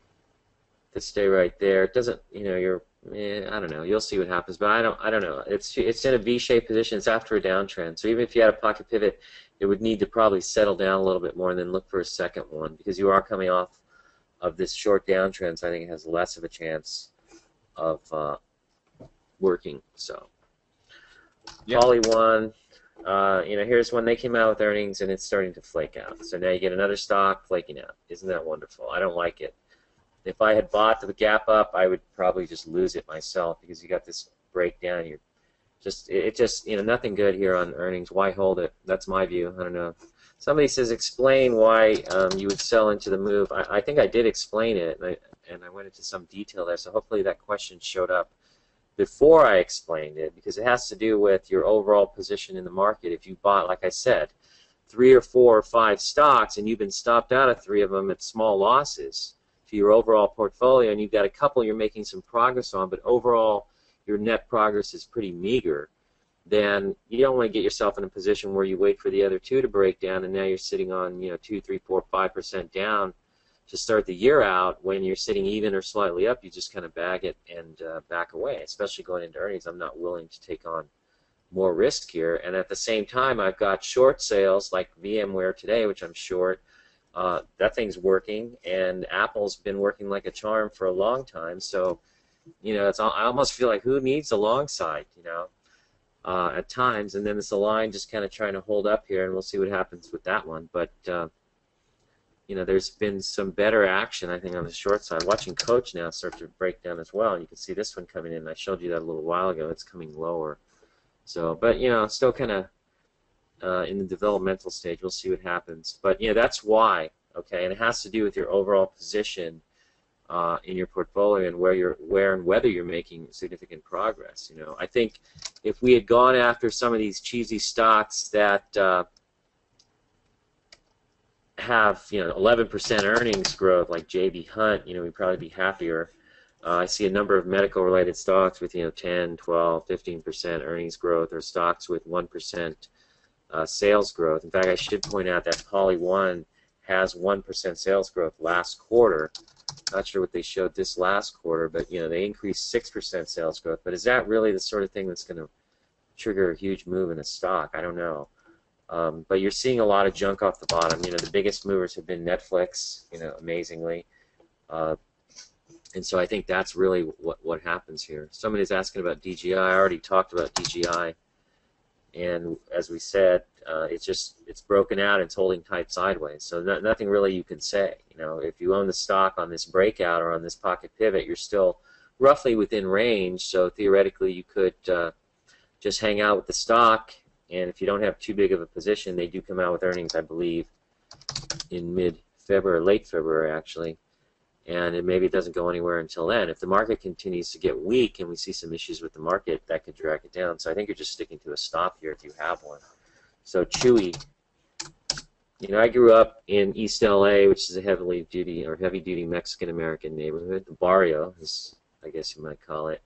This stay right there. It doesn't. I don't know. You'll see what happens, but I don't know. It's in a V-shaped position. It's after a downtrend, so even if you had a pocket pivot, it would need to probably settle down a little bit more and then look for a second one because you are coming off of this short downtrend, so I think it has less of a chance of working. So, Poly one, here's when they came out with earnings, and it's starting to flake out. So now you get another stock flaking out. Isn't that wonderful? I don't like it. If I had bought the gap up, I would probably just lose it myself because you got this breakdown. You're just nothing good here on earnings. Why hold it? That's my view. I don't know. Somebody says explain why you would sell into the move. I think I did explain it, and I went into some detail there. So hopefully that question showed up before I explained it, because it has to do with your overall position in the market. If you bought, like I said, 3 or 4 or 5 stocks and you've been stopped out of 3 of them at small losses to your overall portfolio, and you've got a couple you're making some progress on, but overall your net progress is pretty meager, then you don't want to get yourself in a position where you wait for the other 2 to break down, and now you're sitting on 2, 3, 4, 5% down to start the year out, when you're sitting even or slightly up, you just kind of bag it and back away. Especially going into earnings, I'm not willing to take on more risk here. And at the same time, I've got short sales like VMware today, which I'm short. That thing's working, and Apple's been working like a charm for a long time. So, I almost feel like, who needs a long side, at times. And then it's a line just kind of trying to hold up here, and we'll see what happens with that one. But there's been some better action, I think, on the short side. Watching Coach now start to break down as well. You can see this one coming in. I showed you that a little while ago. It's coming lower. So, but still kind of in the developmental stage. We'll see what happens. But that's why. Okay, and it has to do with your overall position in your portfolio and where and whether you're making significant progress. I think if we had gone after some of these cheesy stocks that have 11% earnings growth, like J.B. Hunt, we'd probably be happier. I see a number of medical-related stocks with 10, 12, 15% earnings growth, or stocks with 1% sales growth. In fact, I should point out that PolyOne has 1% sales growth last quarter. Not sure what they showed this last quarter, but they increased 6% sales growth. But is that really the sort of thing that's going to trigger a huge move in a stock? I don't know. But you're seeing a lot of junk off the bottom. The biggest movers have been Netflix, amazingly. And so I think that's really what happens here. Somebody's asking about DGI. I already talked about DGI. And as we said, it's broken out and it's holding tight sideways. So nothing really you can say. If you own the stock on this breakout or on this pocket pivot, you're still roughly within range. So theoretically, you could just hang out with the stock. And if you don't have too big of a position, they do come out with earnings, I believe, in mid-February, late February, actually. And maybe it doesn't go anywhere until then. If the market continues to get weak and we see some issues with the market, that could drag it down. So I think you're just sticking to a stop here if you have one. So Chewy, I grew up in East LA, which is a heavy-duty Mexican-American neighborhood. The barrio, is, I guess you might call it.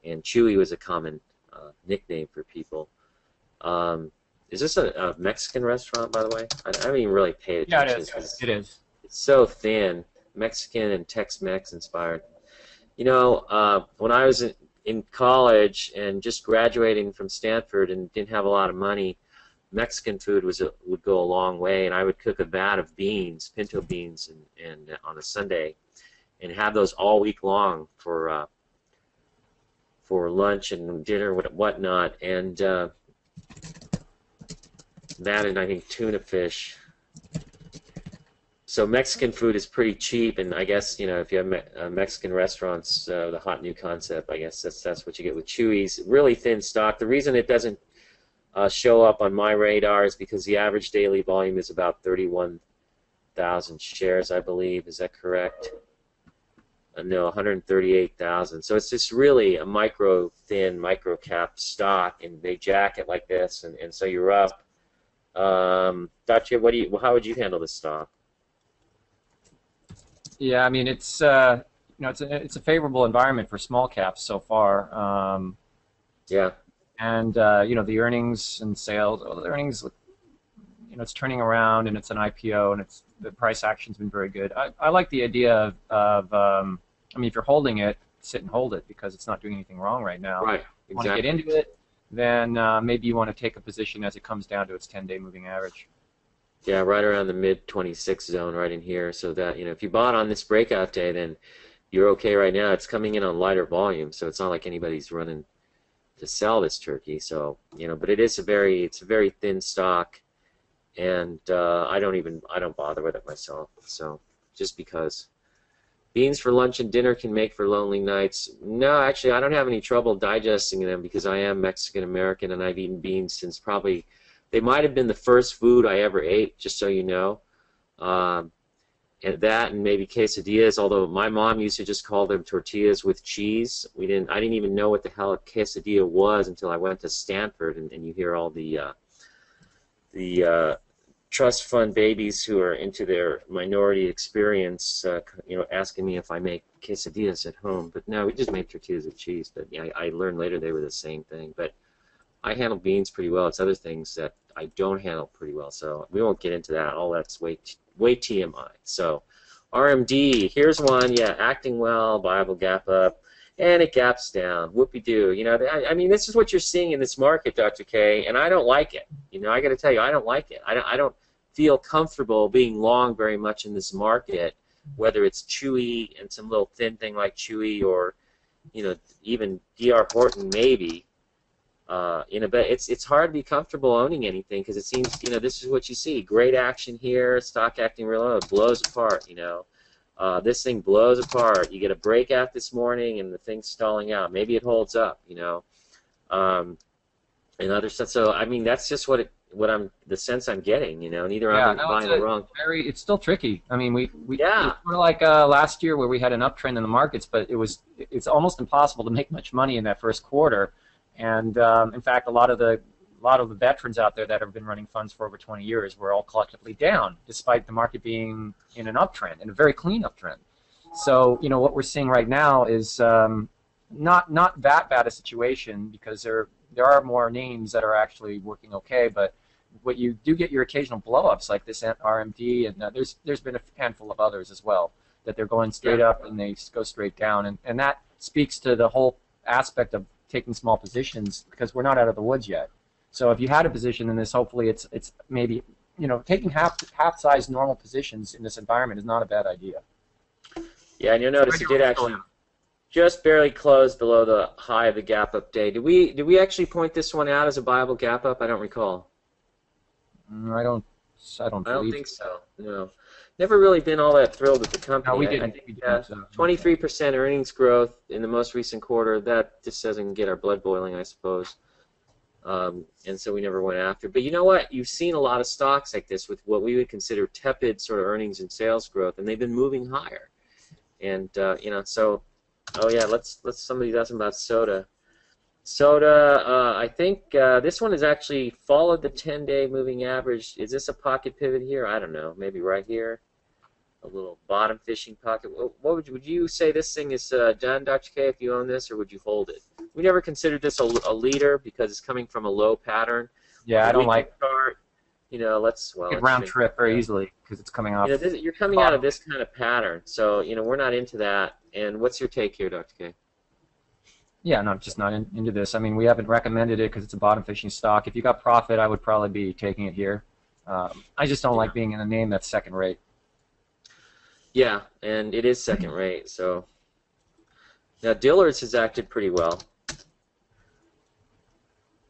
And Chewy was a common nickname for people. Is this a Mexican restaurant, by the way? I haven't even really paid attention. Yeah, it is. It's so thin. Mexican and Tex-Mex inspired. When I was in college and just graduating from Stanford and didn't have a lot of money, Mexican food would go a long way, and I would cook a vat of beans, pinto beans, and on a Sunday, and have those all week long for lunch and dinner, whatnot, and that, and I think tuna fish. So Mexican food is pretty cheap, and I guess if you have Mexican restaurants, the hot new concept, I guess that's what you get with Chewy's. Really thin stock. The reason it doesn't show up on my radar is because the average daily volume is about 31,000 shares, I believe. Is that correct? No, 138,000. So it's just really a thin, micro cap stock, and they jack it like this, and so you're up. Dacia, how would you handle this stock? Yeah, I mean it's it's a favorable environment for small caps so far. Yeah. And the earnings and sales, the earnings, it's turning around, and it's an IPO, and the price action's been very good. I like the idea of if you're holding it, sit and hold it because it's not doing anything wrong right now. Right. If you want to get into it, then maybe you want to take a position as it comes down to its 10-day moving average. Yeah, right around the mid-26 zone right in here. So that, if you bought on this breakout day, then you're okay right now. It's coming in on lighter volume, so it's not like anybody's running to sell this turkey. So, but it's a very thin stock, and I don't bother with it myself. So, just because. Beans for lunch and dinner can make for lonely nights. No, actually, I don't have any trouble digesting them because I am Mexican-American, and I've eaten beans since probably... They might have been the first food I ever ate, just so you know. And that and maybe quesadillas, although my mom used to just call them tortillas with cheese. I didn't even know what the hell a quesadilla was until I went to Stanford, and you hear all the trust fund babies who are into their minority experience, asking me if I make quesadillas at home. But no, we just make tortillas with cheese. But yeah, I learned later they were the same thing. But I handle beans pretty well. It's other things that I don't handle pretty well. So we won't get into that. All that's way TMI. So RMD, here's one, yeah, acting well, viable gap up, and it gaps down. Whoopie-doo. You know, I mean, this is what you're seeing in this market, Dr. K, and I don't like it. You know, I got to tell you, I don't like it. I don't feel comfortable being long very much in this market, whether it's Chewy and some little thin thing like Chewy or, you know, even DR Horton maybe. But it's hard to be comfortable owning anything because it seems, you know, this is what you see. Great action here, stock acting real low, it blows apart, you know. This thing blows apart. You get a breakout this morning and the thing's stalling out. Maybe it holds up, you know. And other stuff. So I mean, that's just the sense I'm getting, you know. Neither I'm buying or wrong. It's still tricky. I mean, we yeah. It's sort of like last year where we had an uptrend in the markets, but it's almost impossible to make much money in that first quarter. And in fact, a lot of the veterans out there that have been running funds for over 20 years were all collectively down, despite the market being in an uptrend, in a very clean uptrend. So, you know, what we're seeing right now is not that bad a situation because there are more names that are actually working okay, but what you do get your occasional blow-ups like this RMD, and there's been a handful of others as well that they're going straight up and they go straight down, and that speaks to the whole aspect of taking small positions because we're not out of the woods yet. So if you had a position in this, hopefully it's maybe, you know, taking half-size normal positions in this environment is not a bad idea. Yeah, and you'll notice it did actually just barely close below the high of the gap up day. Did we actually point this one out as a viable gap up? I don't recall. I don't think so. No. Never really been all that thrilled with the company. No, we didn't. 23% earnings growth in the most recent quarter. That just doesn't get our blood boiling, I suppose. And so we never went after. But you know what? You've seen a lot of stocks like this with what we would consider tepid sort of earnings and sales growth, and they've been moving higher. And you know, so let's somebody's asking about soda. Soda, I think this one has actually followed the 10-day moving average. Is this a pocket pivot here? I don't know. Maybe right here. A little bottom fishing pocket. What would you say this thing is done, Dr. K, if you own this, or would you hold it? We never considered this a leader because it's coming from a low pattern. Yeah, I don't like chart. You know, let's round trip very easily because it's coming off. You know, you're coming out of this kind of pattern, so you know we're not into that. And what's your take here, Dr. K? Yeah, no, I'm just not into this. I mean, we haven't recommended it because it's a bottom fishing stock. If you got profit, I would probably be taking it here. I just don't like being in a name that's second rate. Yeah, and it is second rate. So now Dillard's has acted pretty well.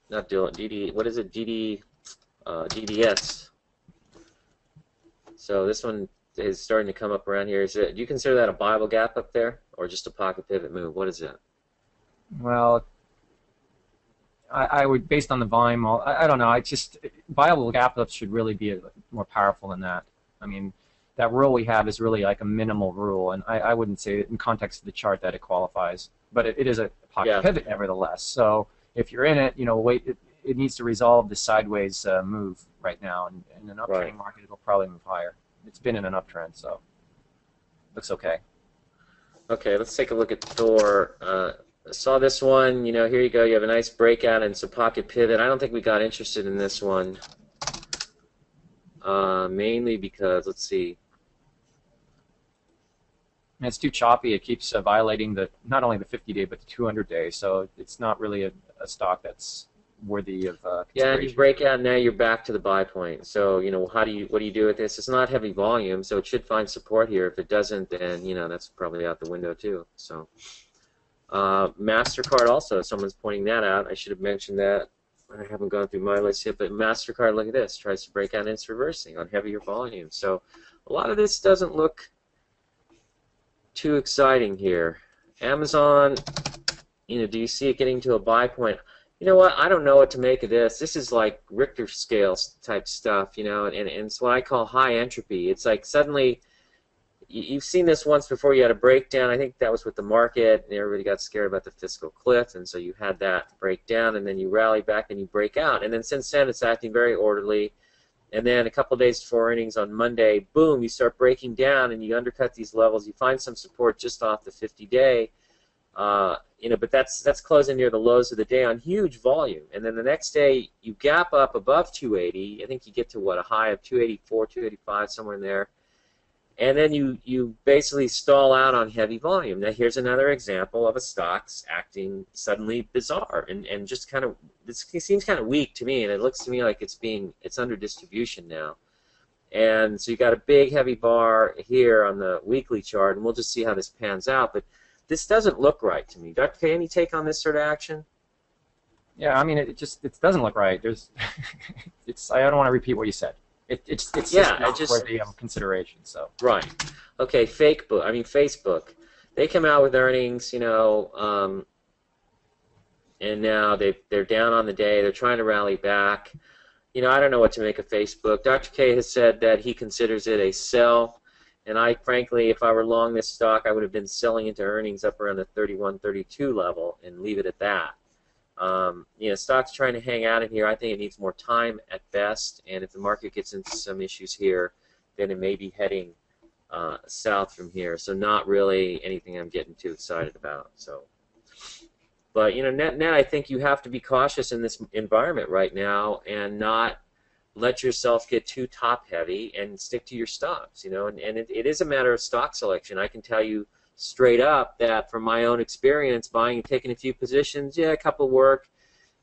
Not Dillard, DD. What is it? DDS. So this one is starting to come up around here. Do you consider that a viable gap up there, or just a pocket pivot move? What is it? Well, I would, based on the volume, I don't know. Viable gap ups should really be more powerful than that. I mean, that rule we have is really like a minimal rule, and I wouldn't say in context of the chart that it qualifies. But it is a pocket pivot nevertheless. So if you're in it, you know, wait. It needs to resolve the sideways move right now, and in an uptrending market, it'll probably move higher. It's been in an uptrend, so looks okay. Okay, let's take a look at Thor. I saw this one. You know, here you go. You have a nice breakout and it's a pocket pivot. I don't think we got interested in this one, mainly because let's see. It's too choppy. It keeps violating not only the 50-day but the 200-day. So it's not really a stock that's worthy of consideration. Yeah, and you break out, now you're back to the buy point. So, you know, what do you do with this? It's not heavy volume, so it should find support here. If it doesn't, then, you know, that's probably out the window too. So, MasterCard also, someone's pointing that out. I should have mentioned that. I haven't gone through my list yet, but MasterCard, look at this, tries to break out and it's reversing on heavier volume. So, a lot of this doesn't look too exciting here. Amazon, you know, do you see it getting to a buy point? You know what? I don't know what to make of this. This is like Richter scale type stuff, you know, and it's what I call high entropy. It's like suddenly, you've seen this once before. You had a breakdown. I think that was with the market, and everybody got scared about the fiscal cliff, and so you had that breakdown, and then you rally back and you break out. And then since then, it's acting very orderly. And then a couple of days before earnings on Monday, boom, you start breaking down, and you undercut these levels. You find some support just off the 50-day. You know, but that's closing near the lows of the day on huge volume. And then the next day, you gap up above 280. I think you get to, what, a high of 284, 285, somewhere in there. and then you basically stall out on heavy volume. Now here's another example of a stock's acting suddenly bizarre and just kind of, this seems kind of weak to me, and it looks to me like it's under distribution now. And so you got a big heavy bar here on the weekly chart, and we'll just see how this pans out. But this doesn't look right to me. Dr. K, any take on this sort of action? Yeah, I mean, it doesn't look right. There's, I don't want to repeat what you said. It's yeah, just not worthy of consideration. So right, okay. Facebook. They come out with earnings, and now they're down on the day. They're trying to rally back. I don't know what to make of Facebook. Dr. K has said that he considers it a sell, and I, frankly, if I were long this stock, I would have been selling into earnings up around the 31, 32 level and leave it at that. Stock's trying to hang out in here. I think it needs more time at best, and if the market gets into some issues here, then it may be heading south from here. So not really anything I'm getting too excited about. So, but net, I think you have to be cautious in this environment right now and not let yourself get too top heavy and stick to your stops. And it is a matter of stock selection. I can tell you straight up that from my own experience, buying and taking a few positions, a couple work,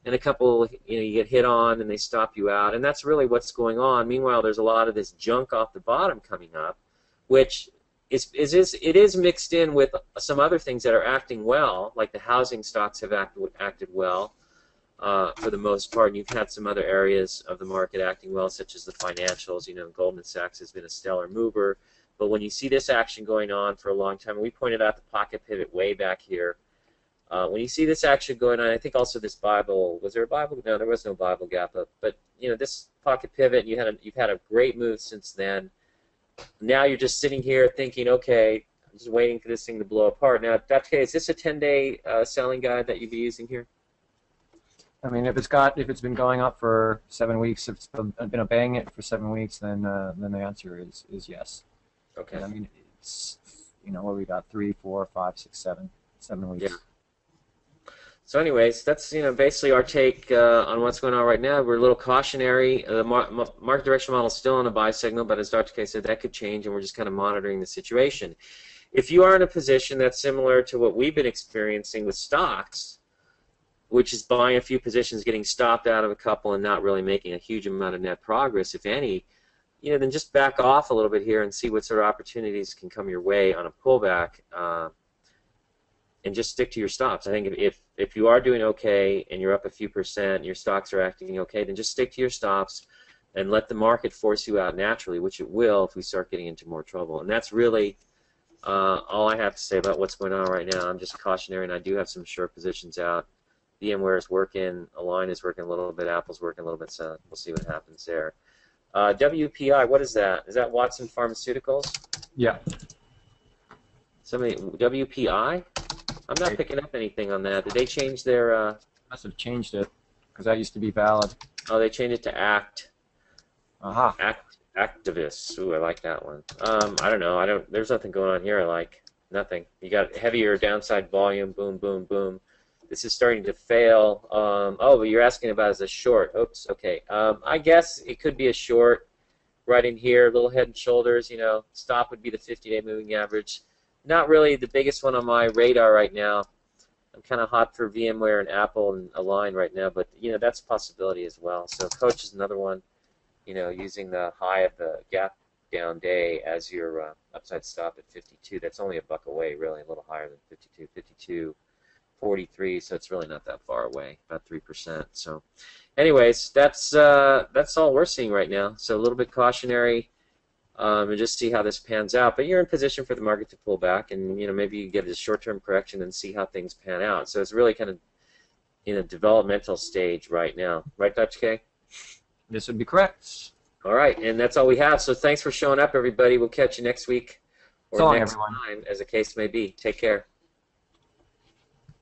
and a couple you get hit on and they stop you out, and that's really what's going on. Meanwhile, there's a lot of this junk off the bottom coming up, which it is mixed in with some other things that are acting well, like the housing stocks have acted well for the most part, and you've had some other areas of the market acting well, such as the financials. Goldman Sachs has been a stellar mover. But when you see this action going on for a long time, and we pointed out the pocket pivot way back here, when you see this action going on, I think also this Bible, was there a Bible? No, there was no Bible gap up. But this pocket pivot, you've had a great move since then. Now you're just sitting here thinking, okay, I'm just waiting for this thing to blow apart. Now, Dr. K, is this a 10-day selling guide that you'd be using here? I mean, if it's been going up for 7 weeks, if it's been obeying it for 7 weeks, then the answer is yes. Okay. And I mean, it's what we got 3, 4, 5, 6, 7 weeks. Yeah. So, anyways, that's basically our take on what's going on right now. We're a little cautionary. The market direction model is still on a buy signal, but as Dr. K said, that could change, and we're just kind of monitoring the situation. If you are in a position that's similar to what we've been experiencing with stocks, which is buying a few positions, getting stopped out of a couple, and not really making a huge amount of net progress, if any, then just back off a little bit here and see what sort of opportunities can come your way on a pullback, and just stick to your stops. I think if you are doing okay and you're up a few percent and your stocks are acting okay, then just stick to your stops and let the market force you out naturally, which it will if we start getting into more trouble. And that's really all I have to say about what's going on right now. I'm just cautionary, and I do have some short positions out. VMware is working, Align is working a little bit, Apple's working a little bit, so we'll see what happens there. WPI, what is that? Is that Watson Pharmaceuticals? Yeah. WPI? I'm not picking up anything on that. Did they change their... Must have changed it, because that used to be valid. Oh, they changed it to ACT. Aha. Activists. Ooh, I like that one. I don't know. There's nothing going on here I like. Nothing. You got heavier downside volume. Boom, boom, boom. This is starting to fail. But you're asking about as a short. Oops, okay. I guess it could be a short right in here, little head and shoulders. Stop would be the 50-day moving average. Not really the biggest one on my radar right now. I'm kind of hot for VMware and Apple and Align right now, but that's a possibility as well. So Coach is another one, using the high of the gap down day as your upside stop at 52. That's only a buck away, really, a little higher than 52. 52. 43, so it's really not that far away, about 3%. So, anyways, that's all we're seeing right now. So a little bit cautionary, and just see how this pans out. But you're in position for the market to pull back, and maybe you get a short-term correction and see how things pan out. So it's really kind of in a developmental stage right now, right, Dr. K? This would be correct. All right, and that's all we have. So thanks for showing up, everybody. We'll catch you next week or So long, next everyone. time, as the case may be. Take care.